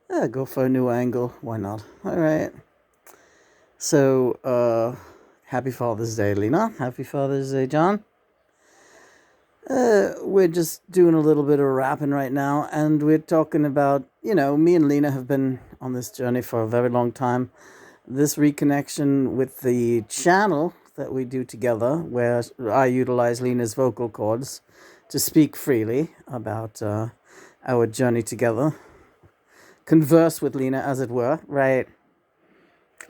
Yeah, go for a new angle. Why not? All right. So, happy Father's Day, Lena. Happy Father's Day, John. We're just doing a little bit of rapping right now, and we're talking about, me and Lena have been on this journey for a very long time. This reconnection with the channel that we do together, where I utilize Lena's vocal cords to speak freely about our journey together, converse with Lena, as it were, right?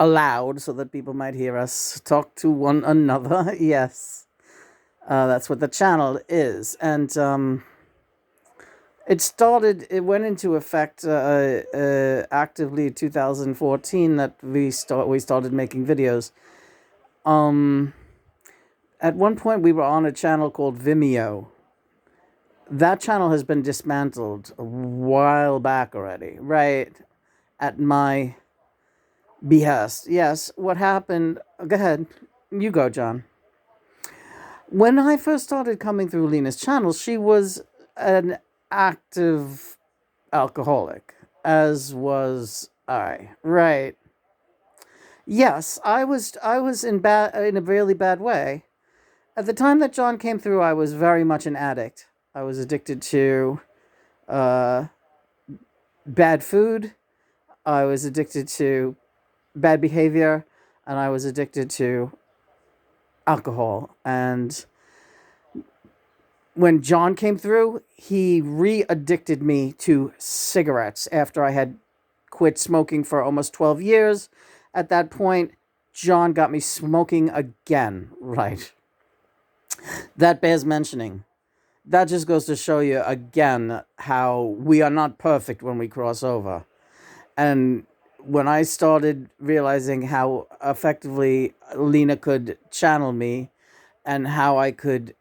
Aloud so that people might hear us talk to one another. Yes, that's what the channel is. And it went into effect actively 2014 that we started making videos. At one point, we were on a channel called Vimeo. That channel has been dismantled a while back already, right? At my behest. Yes, what happened? Go ahead. You go, John. When I first started coming through Lena's channel, she was an active alcoholic, as was I. Right. Yes, I was in a really bad way. At the time that John came through, I was very much an addict. I was addicted to uh, bad food. I was addicted to bad behavior, and I was addicted to alcohol. And when John came through, he re-addicted me to cigarettes after I had quit smoking for almost 12 years. At that point, John got me smoking again. Right. That bears mentioning. That just goes to show you again how we are not perfect when we cross over. And when I started realizing how effectively Lena could channel me and how I could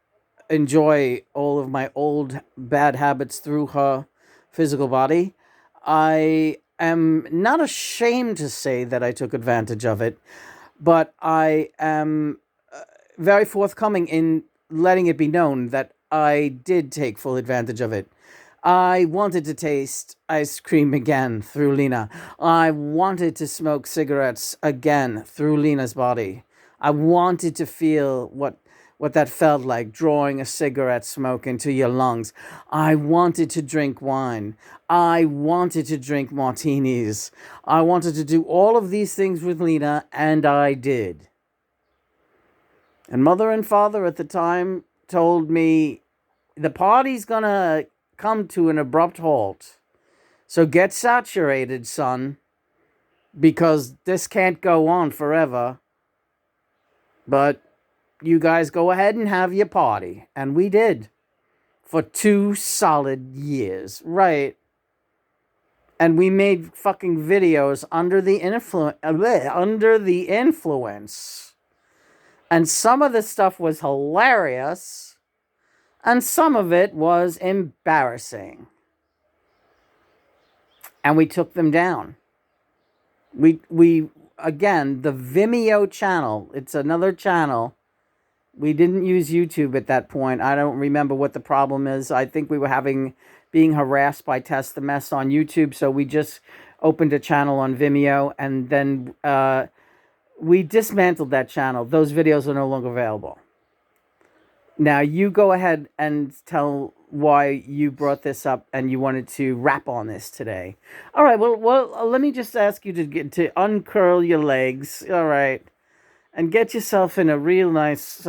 enjoy all of my old bad habits through her physical body, I am not ashamed to say that I took advantage of it, but I am very forthcoming in letting it be known that I did take full advantage of it. I wanted to taste ice cream again through Lena. I wanted to smoke cigarettes again through Lena's body. I wanted to feel what that felt like, drawing a cigarette smoke into your lungs. I wanted to drink wine. I wanted to drink martinis. I wanted to do all of these things with Lena, and I did. And mother and father at the time told me the party's gonna come to an abrupt halt. So get saturated, son, because this can't go on forever. But you guys go ahead and have your party. And we did for 2 solid years. Right. And we made fucking videos under the influence. And some of the stuff was hilarious, and some of it was embarrassing. And we took them down. We again, the Vimeo channel, it's another channel. We didn't use YouTube at that point. I don't remember what the problem is. I think we were being harassed by Test the Mess on YouTube, so we just opened a channel on Vimeo, and then we dismantled that channel. Those videos are no longer available. Now you go ahead and tell why you brought this up and you wanted to rap on this today. All right. Well. Let me just ask you to uncurl your legs. All right, and get yourself in a real nice,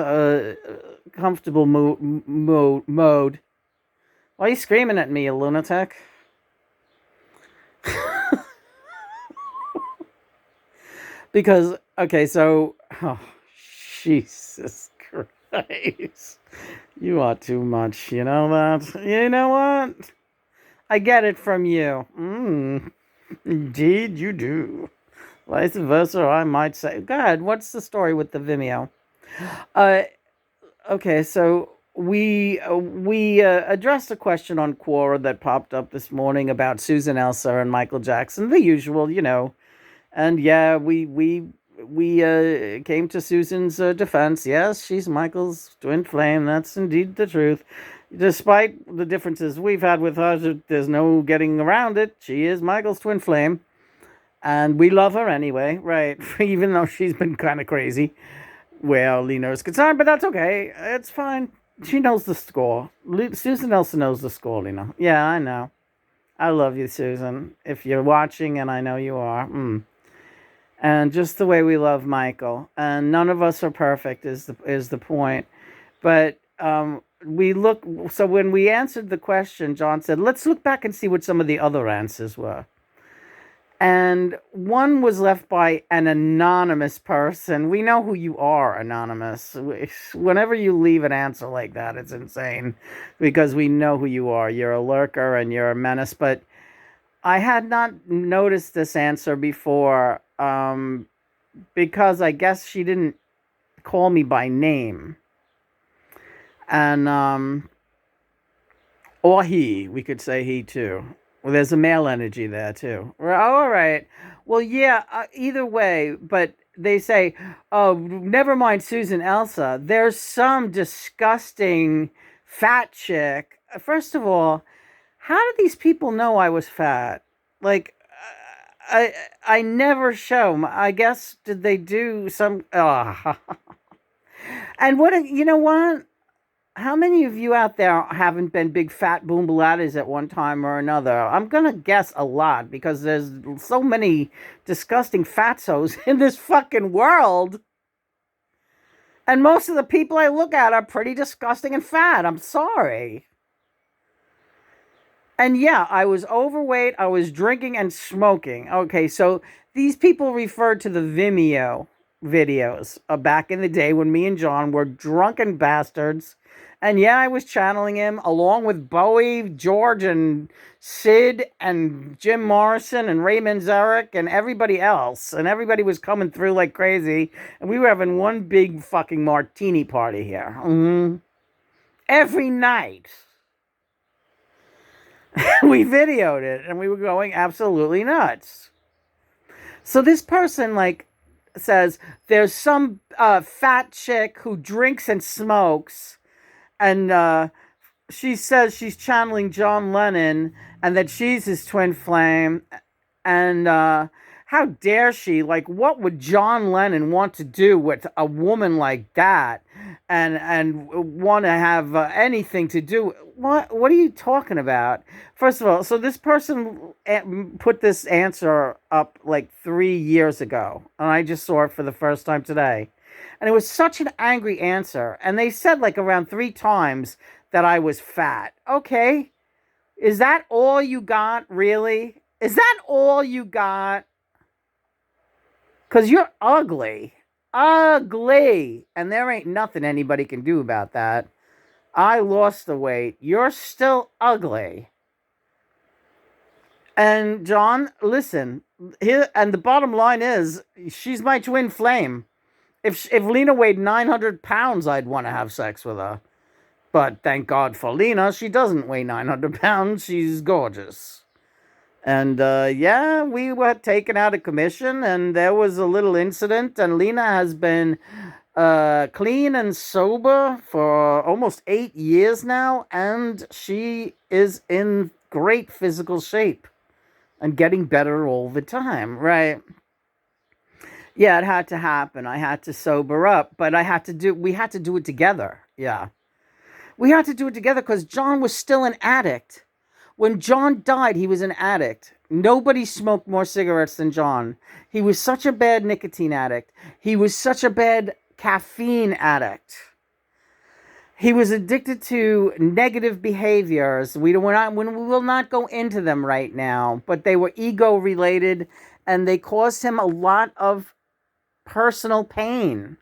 comfortable mode. Why are you screaming at me, you lunatic? Because okay, so Jesus Christ. You are too much, you know that? You know what? I get it from you. Indeed, you do. Vice versa, I might say. Go ahead, what's the story with the Vimeo? Uh, okay, so we addressed a question on Quora that popped up this morning about Susan Elsa and Michael Jackson, the usual, And yeah, we came to Susan's defense. Yes, she's Michael's twin flame. That's indeed the truth. Despite the differences we've had with her, there's no getting around it. She is Michael's twin flame, and we love her anyway, right? Even though she's been kind of crazy where Lena is concerned, but that's okay. It's fine. She knows the score. Susan Nelson knows the score, Lena. Yeah, I know. I love you, Susan. If you're watching, and I know you are. And just the way we love Michael, and none of us are perfect is the point. But we look. So when we answered the question, John said, "Let's look back and see what some of the other answers were." And one was left by an anonymous person. We know who you are, anonymous. Whenever you leave an answer like that, it's insane because we know who you are. You're a lurker and you're a menace. But I had not noticed this answer before because I guess she didn't call me by name. And, or he, we could say he too. Well, there's a male energy there too. All right. Well, yeah, either way, but they say, oh, never mind Susan Elsa. There's some disgusting fat chick. First of all, how did these people know I was fat? Like, I never show. I guess did they do some? And you know what? How many of you out there haven't been big fat boombalattas at one time or another? I'm gonna guess a lot because there's so many disgusting fatzos in this fucking world. And most of the people I look at are pretty disgusting and fat. I'm sorry. And yeah, I was overweight, I was drinking and smoking. Okay, so these people referred to the Vimeo videos back in the day when me and John were drunken bastards. And yeah, I was channeling him along with Bowie, George, and Sid, and Jim Morrison, and Ray Manzarek, and everybody else. And everybody was coming through like crazy. And we were having one big fucking martini party here. Every night. We videoed it, and we were going absolutely nuts. So this person, like, says, there's some fat chick who drinks and smokes, and she says she's channeling John Lennon and that she's his twin flame. And how dare she? Like, what would John Lennon want to do with a woman like that and want to have anything to do? What are you talking about? First of all, so this person put this answer up like 3 years ago, and I just saw it for the first time today. And it was such an angry answer. And they said like around 3 times that I was fat. Okay. Is that all you got, really? Is that all you got? Because you're ugly. Ugly. And there ain't nothing anybody can do about that. I lost the weight. You're still ugly. And John, listen, here, and the bottom line is, she's my twin flame. If Lena weighed 900 pounds, I'd want to have sex with her. But thank God for Lena, she doesn't weigh 900 pounds. She's gorgeous. And yeah, we were taken out of commission, and there was a little incident, and Lena has been clean and sober for almost 8 years now, and she is in great physical shape and getting better all the time, right? Yeah, it had to happen. I had to sober up, but we had to do it together. Yeah. We had to do it together because John was still an addict. When John died, he was an addict. Nobody smoked more cigarettes than John. He was such a bad nicotine addict. He was such a bad caffeine addict. He was addicted to negative behaviors. We will not go into them right now, but they were ego related, and they caused him a lot of personal pain.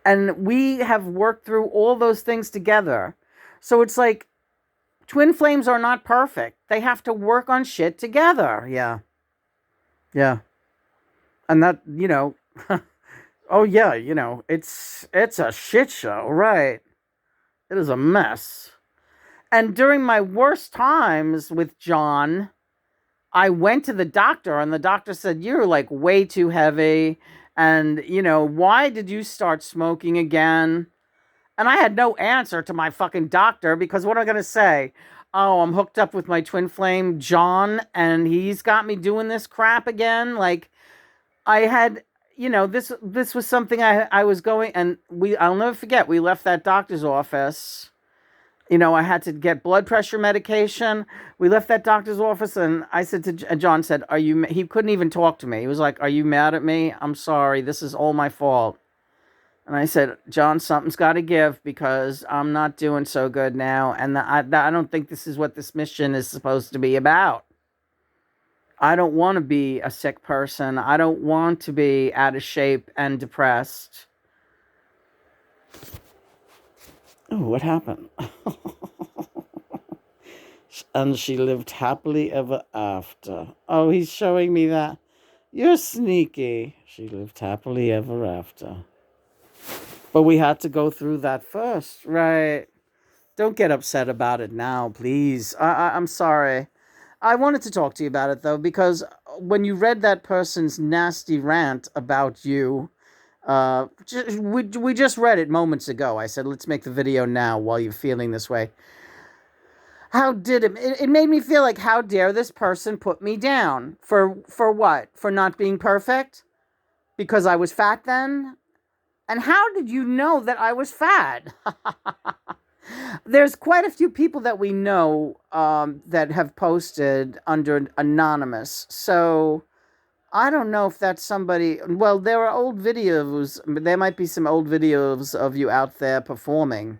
And we have worked through all those things together. So it's like, twin flames are not perfect. They have to work on shit together. Yeah. Yeah. And that, oh yeah, it's a shit show, right? It is a mess. And during my worst times with John, I went to the doctor, and the doctor said, you're like way too heavy. And, why did you start smoking again? And I had no answer to my fucking doctor because what am I going to say? Oh, I'm hooked up with my twin flame, John, and he's got me doing this crap again. Like, I had, this was something I was going, and I'll never forget, we left that doctor's office. I had to get blood pressure medication. We left that doctor's office, and I said to John, said, "Are you?" He couldn't even talk to me. He was like, "Are you mad at me? I'm sorry. This is all my fault." And I said, "John, something's got to give because I'm not doing so good now, and I don't think this is what this mission is supposed to be about. I don't want to be a sick person. I don't want to be out of shape and depressed." Oh, what happened? And she lived happily ever after. Oh, he's showing me that. You're sneaky. She lived happily ever after. But we had to go through that first, right? Don't get upset about it now, please. I'm sorry. I wanted to talk to you about it, though, because when you read that person's nasty rant about you, we just read it moments ago. I said, let's make the video now while you're feeling this way. How did it made me feel like, how dare this person put me down? For what? For not being perfect? Because I was fat then? And how did you know that I was fat? There's quite a few people that we know that have posted under anonymous. So I don't know if that's somebody. Well, there are old videos. There might be some old videos of you out there performing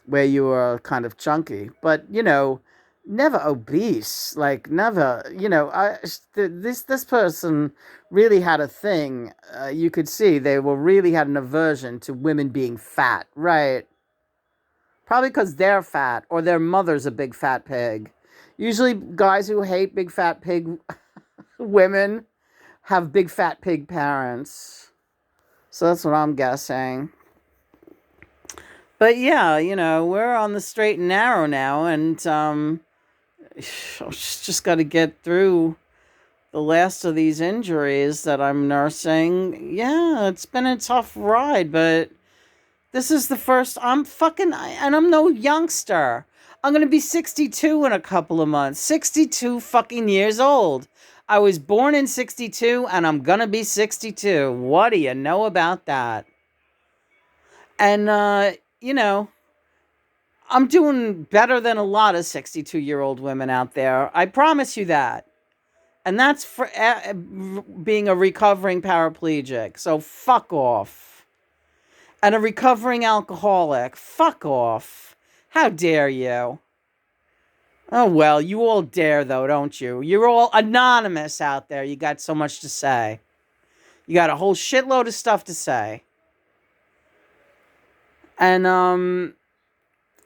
where you were kind of chunky. But, never obese. Like, never, this person really had a thing. You could see they really had an aversion to women being fat, right? Probably because they're fat or their mother's a big fat pig. Usually guys who hate big fat pig women have big fat pig parents. So that's what I'm guessing. But yeah, we're on the straight and narrow now, and just got to get through the last of these injuries that I'm nursing. Yeah, it's been a tough ride, but this is the first. And I'm no youngster. I'm going to be 62 in a couple of months. 62 fucking years old. I was born in 62 and I'm going to be 62. What do you know about that? And, I'm doing better than a lot of 62-year-old women out there. I promise you that. And that's for being a recovering paraplegic. So fuck off. And a recovering alcoholic. Fuck off. How dare you? Oh, well, you all dare, though, don't you? You're all anonymous out there. You got so much to say. You got a whole shitload of stuff to say. And,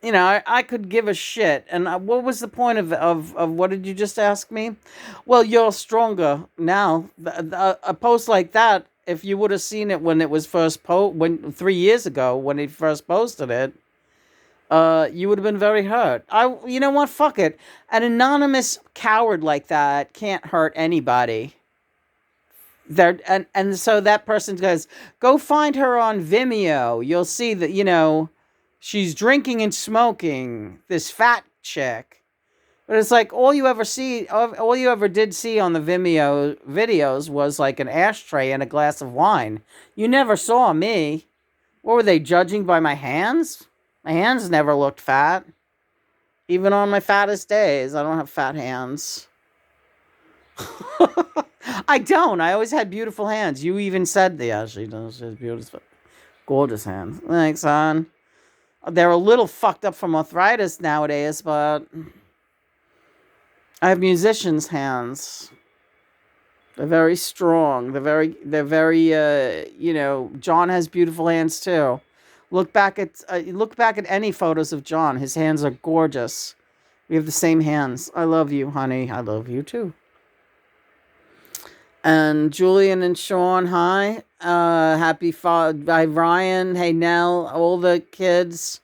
I could give a shit. And what was the point of what did you just ask me? Well, you're stronger now. A post like that, if you would have seen it when it was first 3 years ago when he first posted it, you would have been very hurt. You know what? Fuck it. An anonymous coward like that can't hurt anybody. And so that person goes, go find her on Vimeo. You'll see that, she's drinking and smoking, this fat chick. But it's like all you ever did see on the Vimeo videos was like an ashtray and a glass of wine. You never saw me. What were they judging by my hands? My hands never looked fat. Even on my fattest days, I don't have fat hands. I don't. I always had beautiful hands. You even said that. Yeah, she does. She has beautiful, gorgeous hands. Thanks, hon. They're a little fucked up from arthritis nowadays, but I have musicians' hands. They're very strong. They're very, John has beautiful hands too. Look back at any photos of John. His hands are gorgeous. We have the same hands. I love you, honey. I love you too. And Julian and Sean, hi. Happy by Ryan. Hey, Nell. All the kids,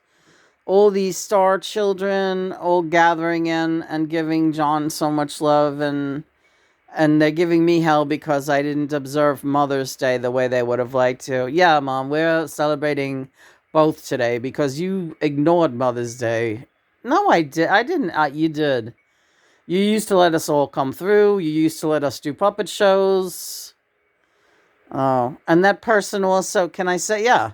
all these star children, all gathering in and giving John so much love, and they're giving me hell because I didn't observe Mother's Day the way they would have liked to. Yeah, Mom, we're celebrating both today because you ignored Mother's Day. No, I didn't. You did. You used to let us all come through. You used to let us do puppet shows. Oh, and that person also, can I say, yeah.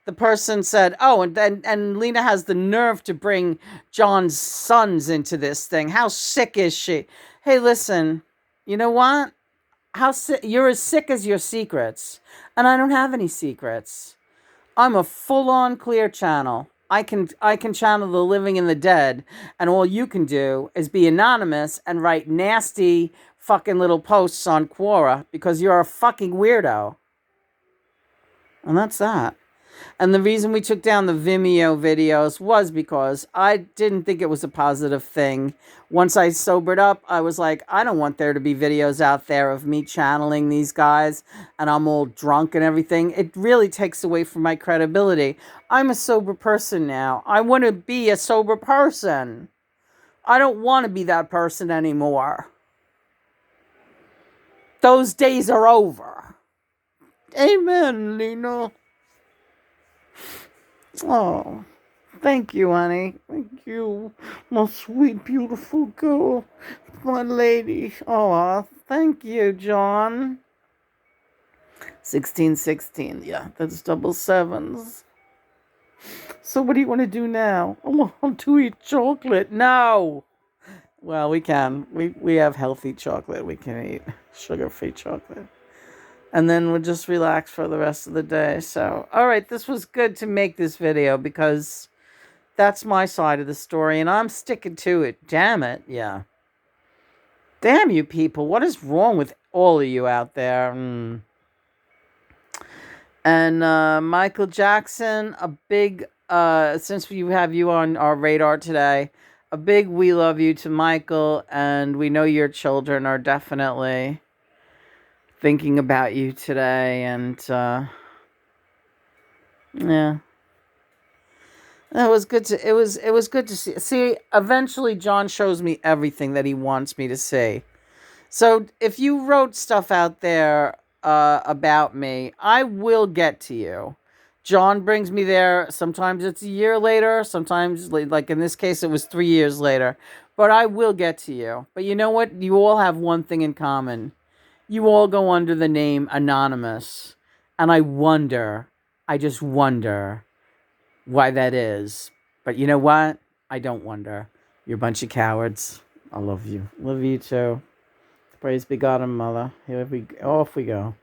The person said, oh, and Lena has the nerve to bring John's sons into this thing. How sick is she? Hey, listen, you know what? You're as sick as your secrets. And I don't have any secrets. I'm a full-on clear channel. I can channel the living and the dead, and all you can do is be anonymous and write nasty fucking little posts on Quora because you're a fucking weirdo. And that's that. And the reason we took down the Vimeo videos was because I didn't think it was a positive thing. Once I sobered up, I was like, I don't want there to be videos out there of me channeling these guys and I'm all drunk and everything. It really takes away from my credibility. I'm a sober person now. I want to be a sober person. I don't want to be that person anymore. Those days are over. Amen, Lena. Oh, thank you, honey. Thank you, my sweet, beautiful girl, my lady. Oh, thank you, John. 1616, yeah, that's double sevens. So what do you want to do now? I want to eat chocolate. No. Well, we can. We have healthy chocolate. We can eat sugar-free chocolate. And then we'll just relax for the rest of the day. So, all right, this was good to make this video because that's my side of the story, and I'm sticking to it. Damn it, yeah. Damn you people, what is wrong with all of you out there? And Michael Jackson, a big, since we have you on our radar today, a big we love you to Michael, and we know your children are definitely thinking about you today, and yeah, it was good to see. Eventually, John shows me everything that he wants me to see. So if you wrote stuff out there about me, I will get to you. John brings me there. Sometimes it's a year later. Sometimes, like in this case, it was 3 years later. But I will get to you. But you know what? You all have one thing in common. You all go under the name Anonymous. And I just wonder why that is. But you know what? I don't wonder. You're a bunch of cowards. I love you. Love you too. Praise be God and Mother. Here we go. Off we go.